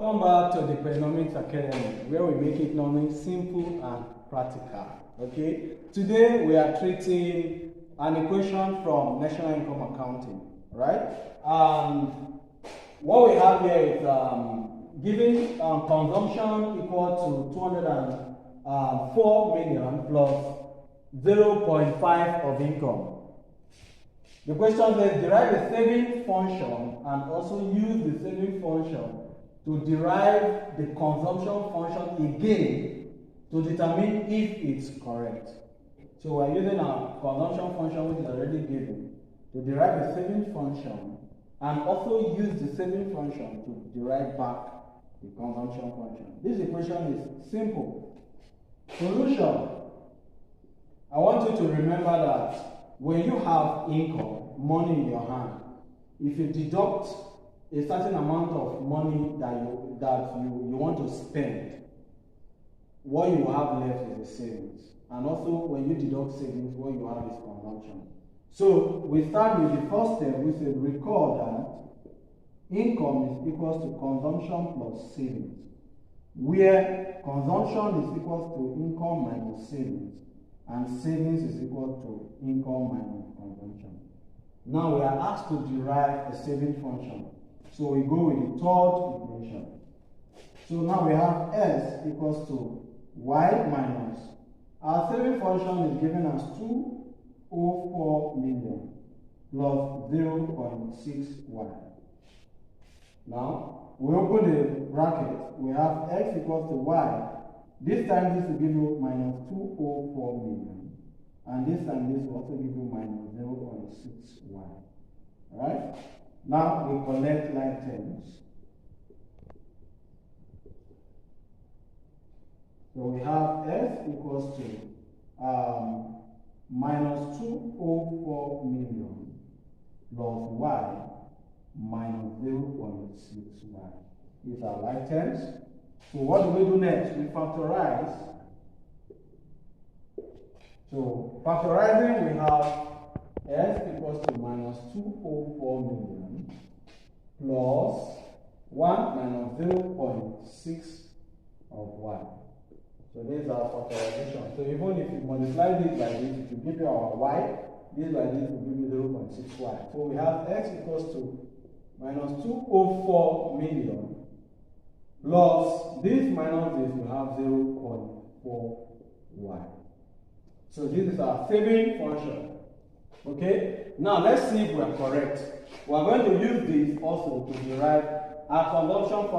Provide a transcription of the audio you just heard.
Welcome back to the Polynomics Academy, where we make economics simple and practical. Okay, today we are treating an equation from National Income Accounting, right? What we have here is giving consumption equal to 204 million plus 0.5 of income. The question says derive a saving function and also use the saving function to derive the consumption function again to determine if it's correct. So we're using our consumption function, which is already given, to derive the saving function and also use the saving function to derive back the consumption function. This equation is simple. Solution. I want you to remember that when you have income, money in your hand, if you deduct a certain amount of money that you want to spend, what you have left is the savings. And also, when you deduct savings, what you have is consumption. So we start with the first step. We say recall that income is equals to consumption plus savings, where consumption is equals to income minus savings, and savings is equal to income minus consumption. Now we are asked to derive a saving function. So we go with the third equation. So now we have S equals to Y minus. Our saving function is given as 204 million plus 0.6Y. Now we open the bracket. We have X equals to Y. This time this will give you minus 204 million. And this time this will also give you minus 0.6Y. Alright? Now we collect like terms. So we have S equals to minus 204 million plus Y minus 0.6Y. These are like terms. So what do we do next? We factorize. So factorizing, we have S equals to minus 204 million plus 1 minus 0.6 of Y. So these are factorization. So even if you multiply this by this, it will give you our Y. This by this will give you 0.6Y. So we have X equals to minus 204 million plus this minus this will have 0.4Y. So this is our saving function. Okay, now let's see if we are correct. We are going to use this also to derive our consumption function.